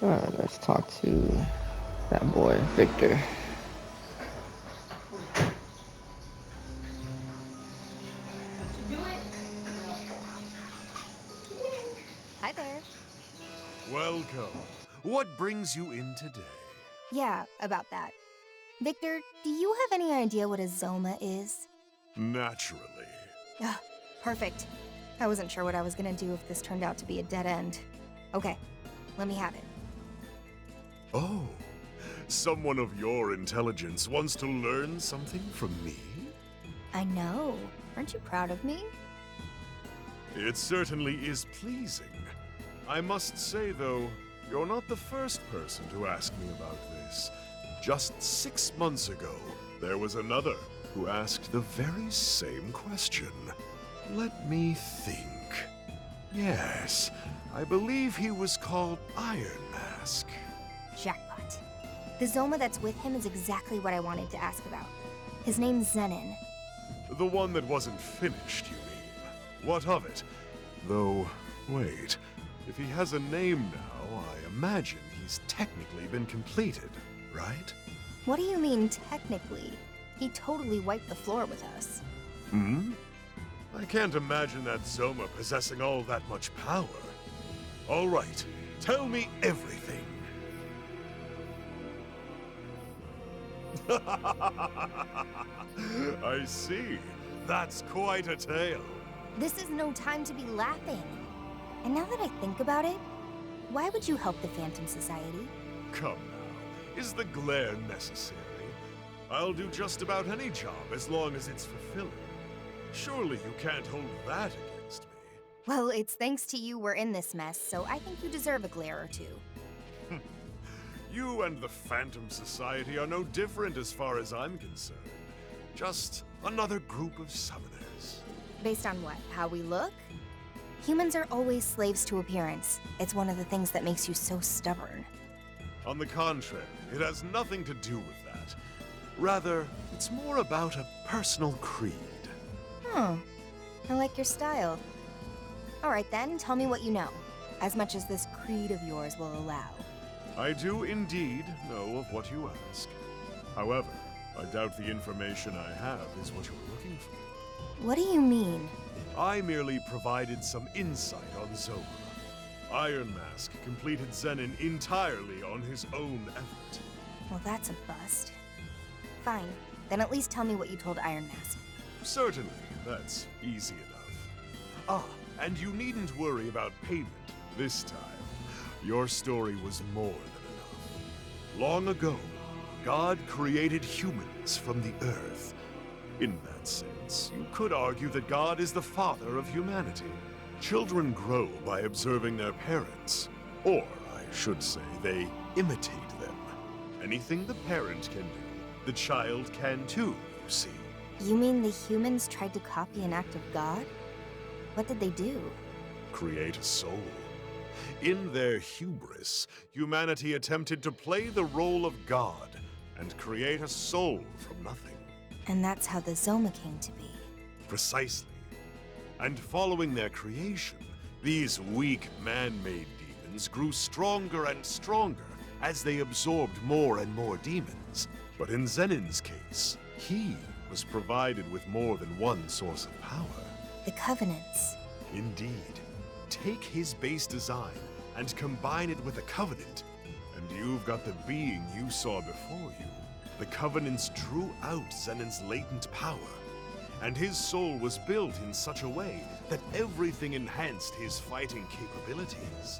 Alright, let's talk to that boy, Victor. Hi there. Welcome. What brings you in today? Yeah, about that. Victor, do you have any idea what a Zoma is? Naturally. Ugh, perfect. I wasn't sure what I was gonna do if this turned out to be a dead end. Okay, let me have it. Oh, someone of your intelligence wants to learn something from me? I know. Aren't you proud of me? It certainly is pleasing. I must say, though, you're not the first person to ask me about this. Just 6 months ago, there was another who asked the very same question. Let me think. Yes, I believe he was called Iron Mask. Jackpot. The Zoma that's with him is exactly what I wanted to ask about. His name's Zenin. The one that wasn't finished, you mean? What of it? Though, wait. If he has a name now, I imagine he's technically been completed, right? What do you mean, technically? He totally wiped the floor with us. Hmm? I can't imagine that Zoma possessing all that much power. All right, tell me everything. I see. That's quite a tale. This is no time to be laughing. And now that I think about it, why would you help the Phantom Society? Come now, is the glare necessary? I'll do just about any job as long as it's fulfilling. Surely you can't hold that against me. Well, it's thanks to you we're in this mess, so I think you deserve a glare or two. You and the Phantom Society are no different as far as I'm concerned. Just another group of summoners. Based on what? How we look? Humans are always slaves to appearance. It's one of the things that makes you so stubborn. On the contrary, it has nothing to do with that. Rather, it's more about a personal creed. Hmm. I like your style. Alright then, tell me what you know. As much as this creed of yours will allow. I do indeed know of what you ask. However, I doubt the information I have is what you're looking for. What do you mean? I merely provided some insight on Zoma. Iron Mask completed Zenin entirely on his own effort. Well, that's a bust. Fine. Then at least tell me what you told Iron Mask. Certainly, that's easy enough. Ah, and you needn't worry about payment this time. Your story was more than enough. Long ago, God created humans from the earth. In that sense, you could argue that God is the father of humanity. Children grow by observing their parents. Or, I should say, they imitate them. Anything the parent can do, the child can too, you see. You mean the humans tried to copy an act of God? What did they do? Create a soul. In their hubris, humanity attempted to play the role of God and create a soul from nothing. And that's how the Zoma came to be. Precisely. And following their creation, these weak man-made demons grew stronger and stronger as they absorbed more and more demons. But in Zenin's case, he was provided with more than one source of power. The Covenants. Indeed. Take his base design and combine it with a Covenant, and you've got the being you saw before you. The Covenants drew out Zenin's latent power, and his soul was built in such a way that everything enhanced his fighting capabilities.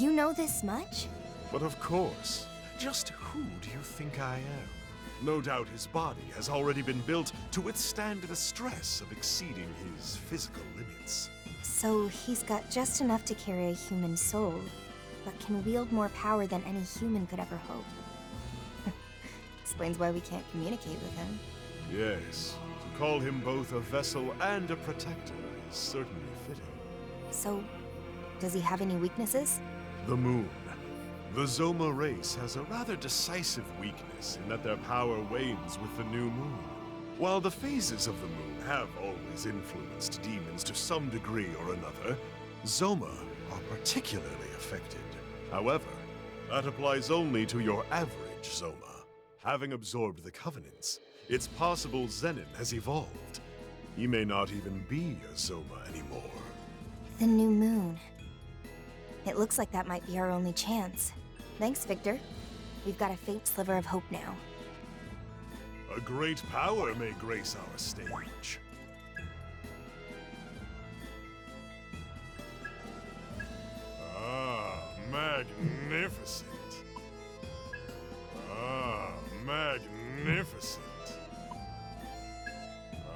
You know this much? But of course, just who do you think I am? No doubt his body has already been built to withstand the stress of exceeding his physical limits. So he's got just enough to carry a human soul, but can wield more power than any human could ever hope. Explains why we can't communicate with him. Yes, to call him both a vessel and a protector is certainly fitting. So, does he have any weaknesses? The moon. The Zoma race has a rather decisive weakness in that their power wanes with the new moon. While the phases of the moon have always influenced demons to some degree or another, Zoma are particularly affected. However, That applies only to your average Zoma. Having absorbed the Covenants, it's possible Zenin has evolved. He may not even be a Zoma anymore. The new moon. It looks like that might be our only chance. Thanks, Victor. We've got a faint sliver of hope now. A great power may grace our stage. Ah, magnificent. Ah, magnificent.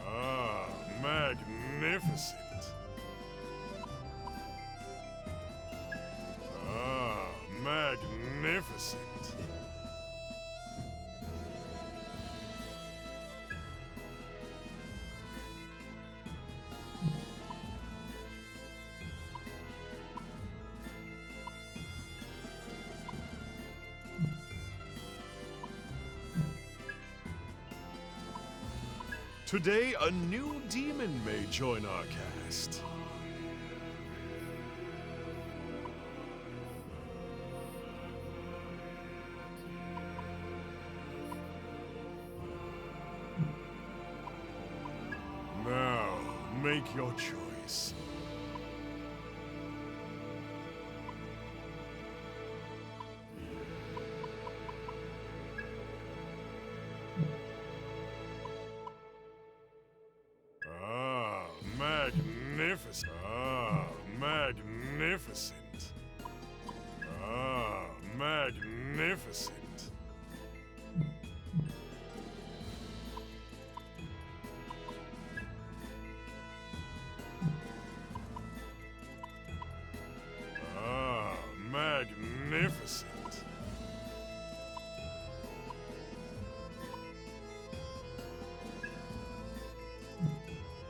Ah, magnificent. Ah, magnificent. Today, a new demon may join our cast. Now, make your choice. Ah, magnificent. Ah, magnificent. Ah, magnificent. Ah, magnificent.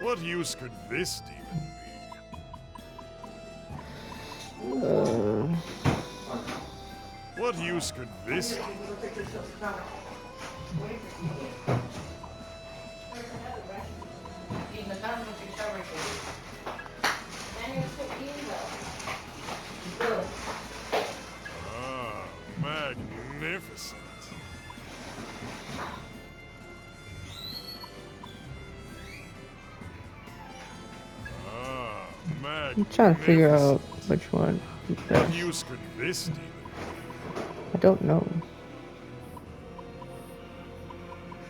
What use could this demon be? What use could this demon Ah, magnificent. Ah, I'm trying to figure out magnificent. which one is What best. use could this demon? I don't know.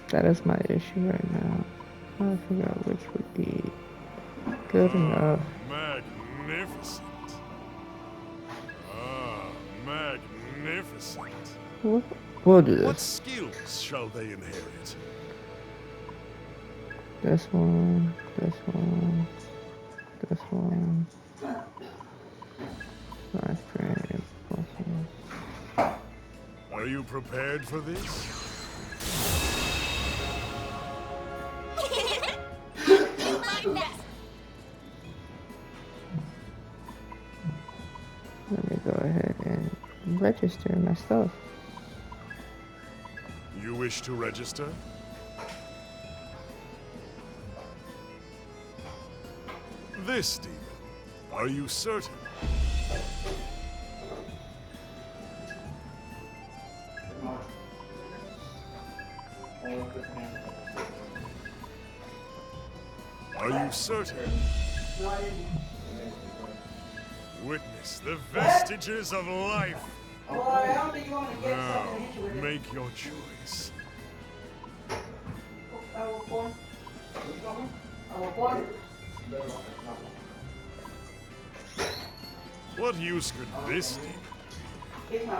That is my issue right now. Trying to figure out which would be good enough. Magnificent. Ah, magnificent. We'll do What this. skills shall they inherit? This one, this one, this one. Nice frame. Awesome. Are you prepared for this? Let me go ahead and register my stuff. You wish to register? This demon. Are you certain? Are you certain? Witness the vestiges of life. Now, make your choice. What use could this demon?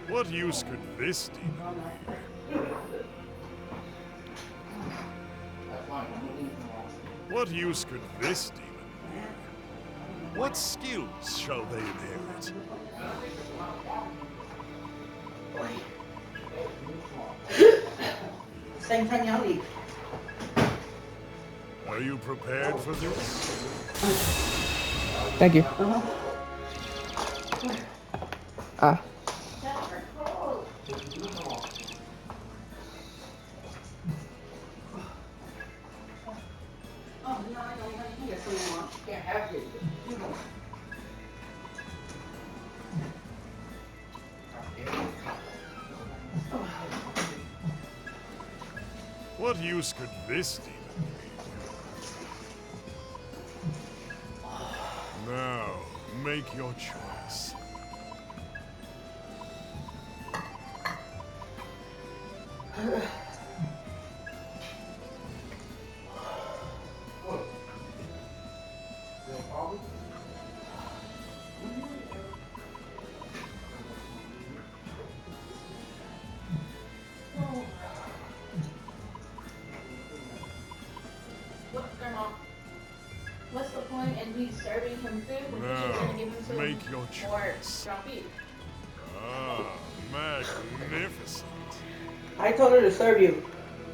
What use could this demon? What use could this demon be? What skills shall they inherit? Are you prepared for this? Thank you. Ah. What use could this demon be? Now, make your choice. What's the point in me serving him food when you're Now, gonna give him some make your more choice. ground beef? Ah, magnificent. I told her to serve you.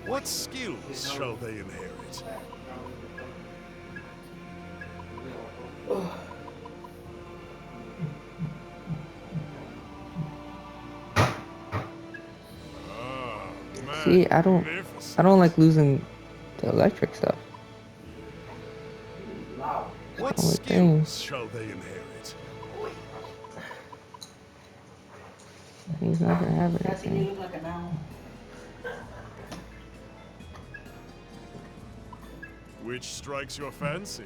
What skills shall they inherit? Ah, See, I don't like losing the electric stuff. What Only thing. skills shall they inherit? He's not gonna have Cassie, you everything. look like an owl. Which strikes your fancy?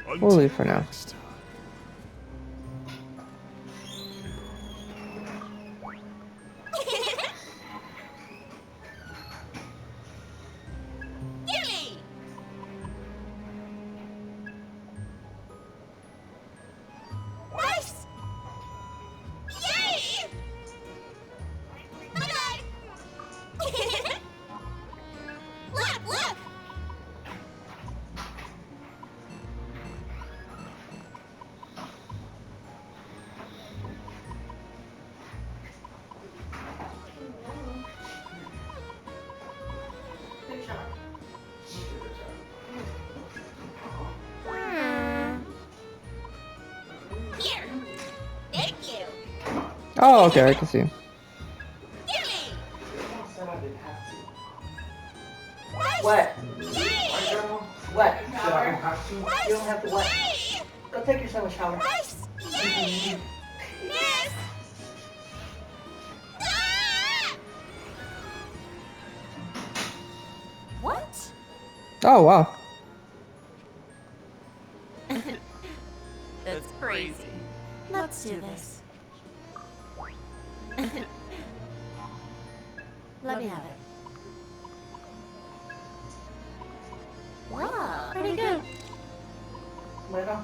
We'll leave Until for now. next time. Gimme! Nice! Yay! Bye-bye! Look, look! Take a shot. Here! Thank you! Oh, okay, I can see. Gimme! I said I didn't have to. Nice! What? Yay! What? You said I don't have to. Nice! You don't have to what? Yay! Go take yourself a shower. Nice! Yay! Yes! Ah! What? Oh, wow. That's crazy. Let's do this. Let me have it. Wow, pretty good. Bueno.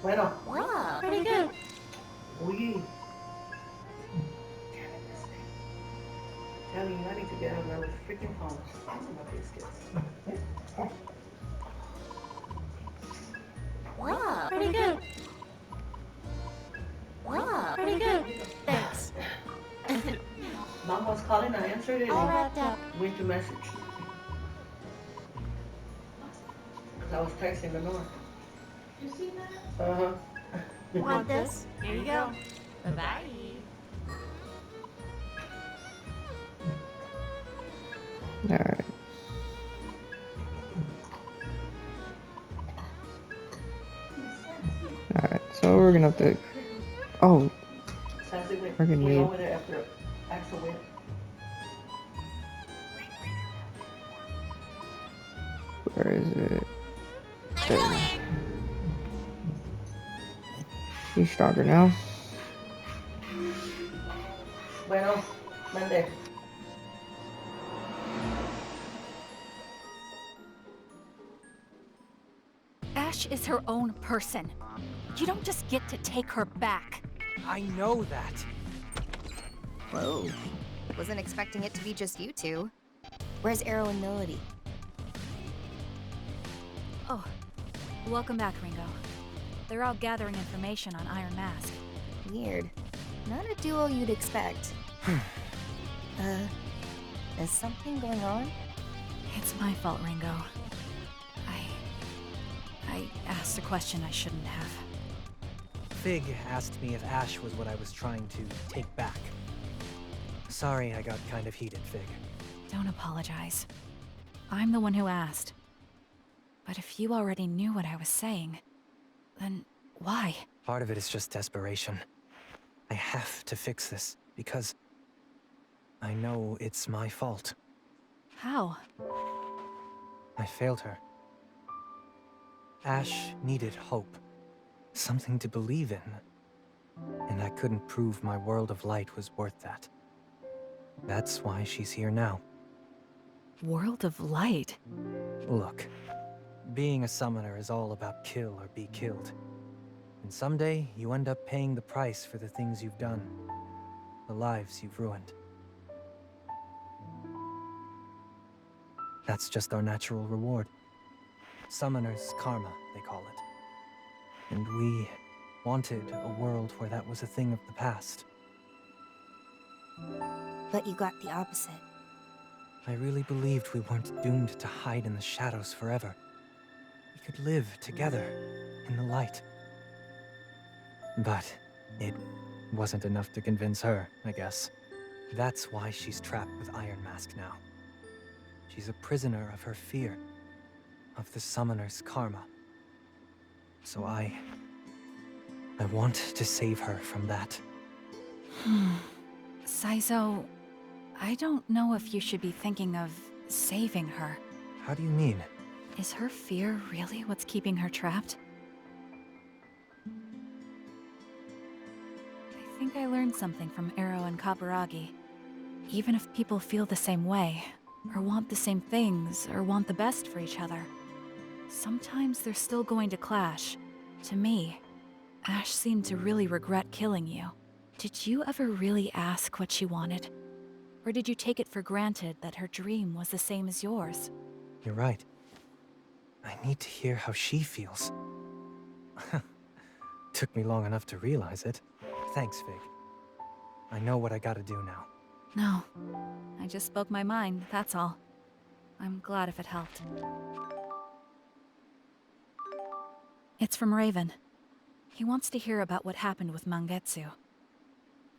Bueno. Wow, pretty good. Oye. Telling you, I need to get out of those freaking phones. My biscuits. Wow, pretty good. Wow, pretty good. Thanks. Mom was calling, I answered it, All and wrapped up. went to message. Because I was texting the north. You see that? Uh-huh. Want this? Here you go. Bye-bye. Alright. Alright, so we're gonna have to. Oh, Sassy went, Friggin' went weed. over there after Axel went. where is it? There. He's stronger now. Bueno, mande. Ash is her own person. You don't just get to take her back. I know that. Whoa. Wasn't expecting it to be just you two. Where's Arrow and Melody? Oh, welcome back, Ringo. They're out gathering information on Iron Mask. Weird. Not a duo you'd expect. Is something going on? It's my fault, Ringo. I asked a question I shouldn't have. Fig asked me if Ash was what I was trying to take back. Sorry I got kind of heated, Fig. Don't apologize. I'm the one who asked. But if you already knew what I was saying, then why? Part of it is just desperation. I have to fix this, because I know it's my fault. How? I failed her. Ash needed hope. Something to believe in. And I couldn't prove my world of light was worth that. That's why she's here now. World of Light? Look, being a summoner is all about kill or be killed. And someday, you end up paying the price for the things you've done. The lives you've ruined. That's just our natural reward. Summoner's karma, they call it. And we wanted a world where that was a thing of the past. But you got the opposite. I really believed we weren't doomed to hide in the shadows forever. We could live together, in the light. But it wasn't enough to convince her, I guess. That's why she's trapped with Iron Mask now. She's a prisoner of her fear, of the Summoner's karma. So I want to save her from that. Saizo, I don't know if you should be thinking of saving her. How do you mean? Is her fear really what's keeping her trapped? I think I learned something from Ero and Kaburagi. Even if people feel the same way, or want the same things, or want the best for each other, sometimes they're still going to clash. To me, Ash seemed to really regret killing you. Did you ever really ask what she wanted? Or did you take it for granted that her dream was the same as yours? You're right. I need to hear how she feels. Took me long enough to realize it. Thanks, Fig. I know what I gotta do now. No. I just spoke my mind, that's all. I'm glad if it helped. It's from Raven. He wants to hear about what happened with Mangetsu.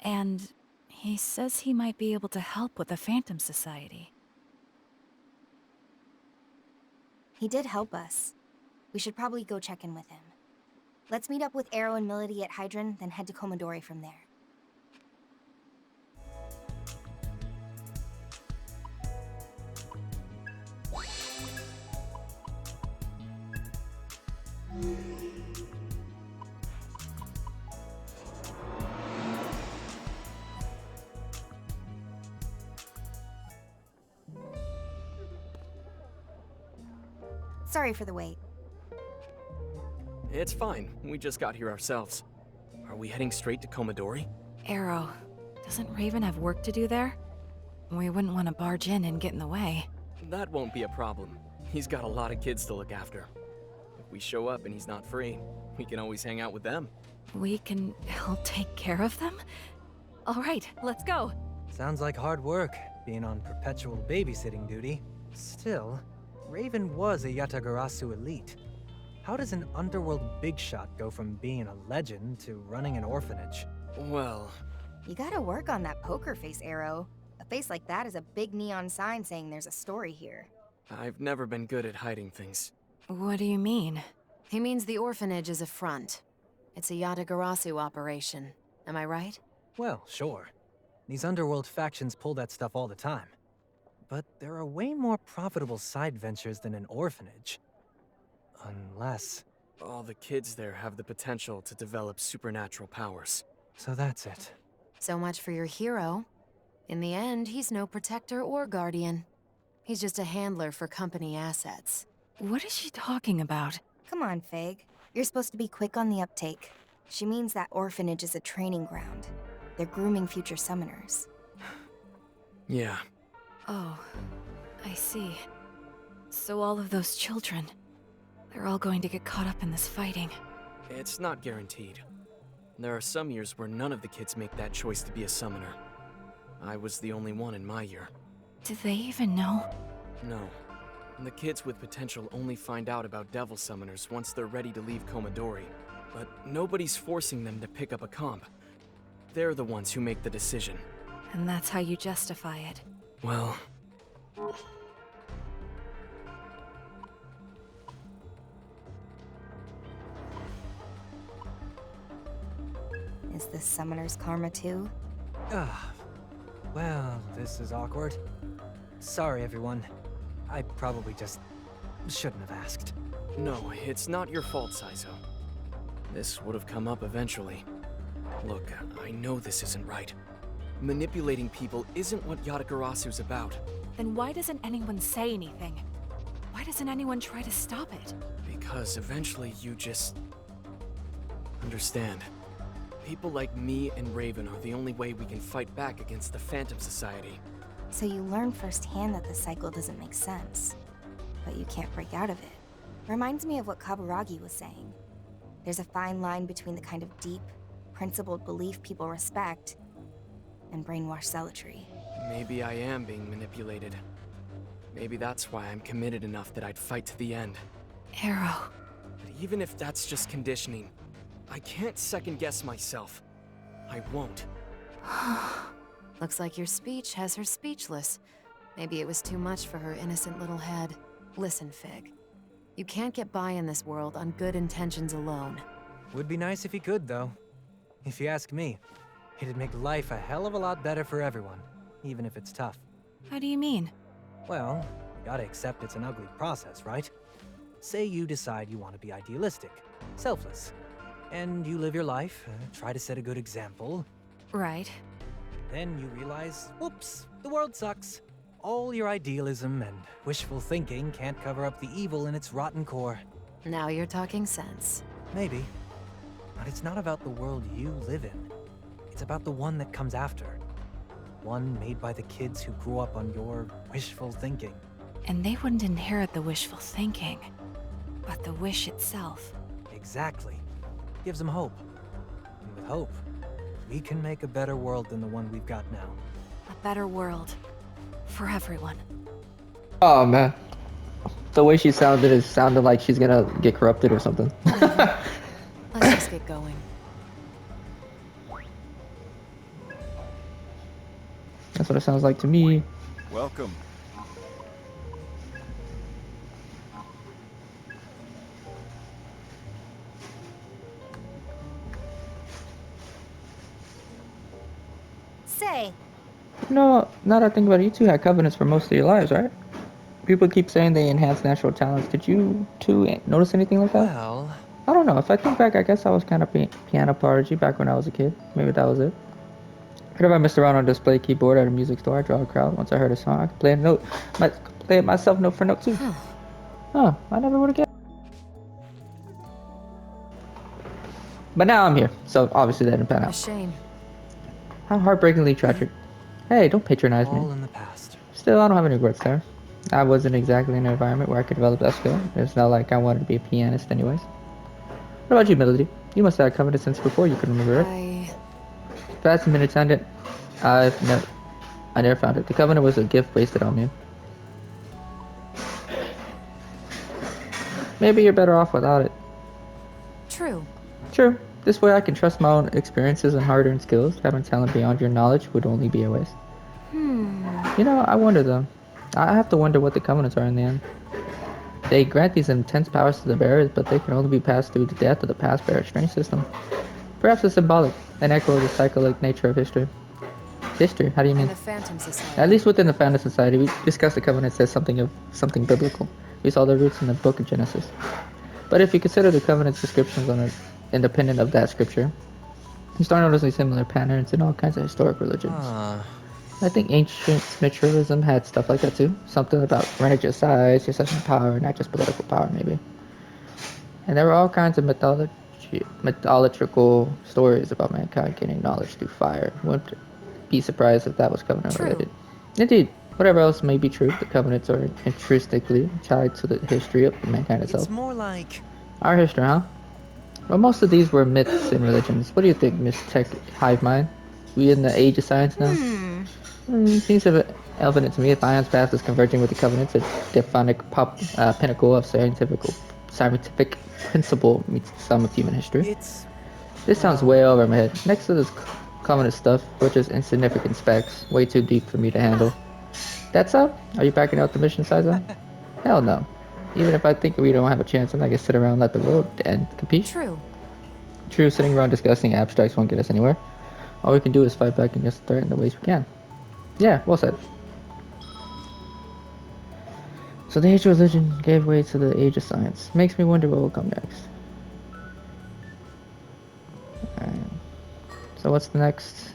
And he says he might be able to help with the Phantom Society. He did help us. We should probably go check in with him. Let's meet up with Ero and Melody at Hydron, then head to Komodori from there. Sorry for the wait. It's fine. We just got here ourselves. Are we heading straight to Komodori? Arrow, doesn't Raven have work to do there? We wouldn't want to barge in and get in the way. That won't be a problem. He's got a lot of kids to look after. If we show up and he's not free, we can always hang out with them. We can help take care of them? All right, let's go. Sounds like hard work, being on perpetual babysitting duty. Still, Raven was a Yatagarasu elite. How does an underworld big shot go from being a legend to running an orphanage? Well, You gotta work on that poker face, Arrow. A face like that is a big neon sign saying there's a story here. I've never been good at hiding things. What do you mean? He means the orphanage is a front. It's a Yatagarasu operation. Am I right? Well, sure. These underworld factions pull that stuff all the time. But there are way more profitable side ventures than an orphanage. Unless... All the kids there have the potential to develop supernatural powers. So that's it. So much for your hero. In the end, he's no protector or guardian. He's just a handler for company assets. What is she talking about? Come on, Fig. You're supposed to be quick on the uptake. She means that orphanage is a training ground. They're grooming future summoners. Yeah. Oh, I see. So all of those children, they're all going to get caught up in this fighting. It's not guaranteed. There are some years where none of the kids make that choice to be a summoner. I was the only one in my year. Do they even know? No. The kids with potential only find out about devil summoners once they're ready to leave Komodori. But nobody's forcing them to pick up a comp. They're the ones who make the decision. And that's how you justify it. Well... Is has the summoner's karma too? Ah, well, this is awkward. Sorry, everyone. I probably just shouldn't have asked. No, it's not your fault, Saizo. This would have come up eventually. Look, I know this isn't right. Manipulating people isn't what Yatagarasu's about. Then why doesn't anyone say anything? Why doesn't anyone try to stop it? Because eventually you just... understand. People like me and Raven are the only way we can fight back against the Phantom Society. So you learn firsthand that the cycle doesn't make sense, but you can't break out of it. Reminds me of what Kaburagi was saying. There's a fine line between the kind of deep, principled belief people respect and brainwashed zealotry. Maybe I am being manipulated. Maybe that's why I'm committed enough that I'd fight to the end. Arrow. But even if that's just conditioning, I can't second-guess myself. I won't. Looks like your speech has her speechless. Maybe it was too much for her innocent little head. Listen, Fig. You can't get by in this world on good intentions alone. Would be nice if he could, though. If you ask me, it'd make life a hell of a lot better for everyone, even if it's tough. How do you mean? Well, you gotta accept it's an ugly process, right? Say you decide you want to be idealistic, selfless, and you live your life, try to set a good example. Right. Then you realize, whoops, the world sucks. All your idealism and wishful thinking can't cover up the evil in its rotten core. Now you're talking sense. Maybe. But it's not about the world you live in. It's about the one that comes after. One made by the kids who grew up on your wishful thinking. And they wouldn't inherit the wishful thinking, but the wish itself. Exactly. Gives them hope. And with hope, we can make a better world than the one we've got now. A better world. For everyone. Oh man, the way she sounded, it sounded like she's gonna get corrupted or something. Let's just get going. That's what it sounds like to me. Welcome. Say, You know, now that I think about it, you two had covenants for most of your lives, right? People keep saying they enhance natural talents. Did you two notice anything like that? Well, I don't know. If I think back, I guess I was kind of piano prodigy back when I was a kid. Maybe that was it. What if I messed around on a display keyboard at a music store? I draw a crowd. Once I heard a song, I could play a note. Play it myself note for note too. Huh, I never would have guessed. But now I'm here, so obviously that didn't pan A out. shame. How heartbreakingly tragic. Hey, don't patronize me. all in the past. Still, I don't have any regrets there. I wasn't exactly in an environment where I could develop that skill. It's not like I wanted to be a pianist anyways. What about you, Melody? You must have had covenant since before you could remember it. Fast minute tangent. I never found it. The covenant was a gift wasted on me. Maybe you're better off without it. True. True. This way I can trust my own experiences and hard-earned skills. Having talent beyond your knowledge would only be a waste. You know, I wonder though. I have to wonder what the covenants are in the end. They grant these intense powers to the bearers, but they can only be passed through the death of the past bearer. Strange system. Perhaps it's symbolic, an echo of the cyclic nature of history. History? How do you mean? And the Phantom Society. At least within the Phantom Society, we discussed the covenant says something biblical. We saw the roots in the book of Genesis. But if you consider the covenant's descriptions on it independent of that scripture, you start noticing similar patterns in all kinds of historic religions. I think ancient naturalism had stuff like that too. Something about religious size, just power, not just political power maybe. And there were all kinds of mythological stories about mankind gaining knowledge through fire. Wouldn't be surprised if that was covenant related. Indeed, whatever else may be true, the covenants are intrinsically tied to the history of mankind itself. It's more like Our history, huh? Well, most of these were myths and religions. What do you think, Miss Tech Hive Mind? We in the age of science now? Seems evident to me if Ion's path is converging with the covenants, a dephonic pinnacle of scientific principle meets some of human history. This sounds way over my head. Next to this covenant stuff, which is insignificant specs, way too deep for me to handle. That's up? Are you backing out the mission, Saizo? Hell no. Even if I think we don't have a chance, I'm not gonna sit around and let the world end. Capiche? True. True, sitting around discussing abstracts won't get us anywhere. All we can do is fight back and just threaten the ways we can. Yeah, well said. So the age of religion gave way to the age of science. Makes me wonder what will come next. Alright. So what's the next?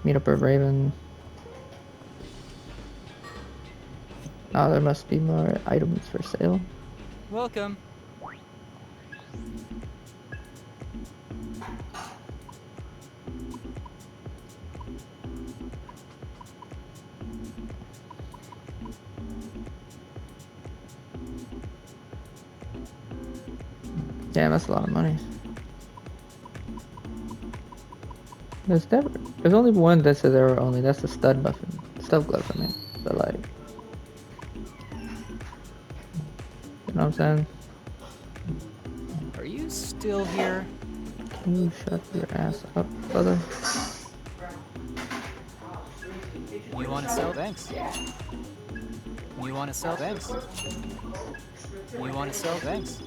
Meet up with Raven. Oh, there must be more items for sale. Welcome. Damn, that's a lot of money. There's only one that says error only. That's the stud muffin. Stud gloves, I mean. But like, you know what I'm saying? Are you still here? Can you shut your ass up, brother? You want to sell? Thanks. You want to sell? Thanks. You want to sell? Thanks.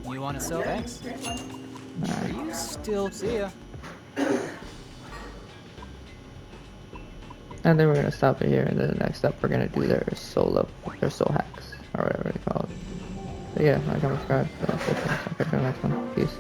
You want to sell? Thanks. Are you still? See ya. And then we're gonna stop it here, and then the next step we're gonna do their soul hacks, or whatever they call it. So yeah, like and subscribe. So I'll catch you in the next one. Peace.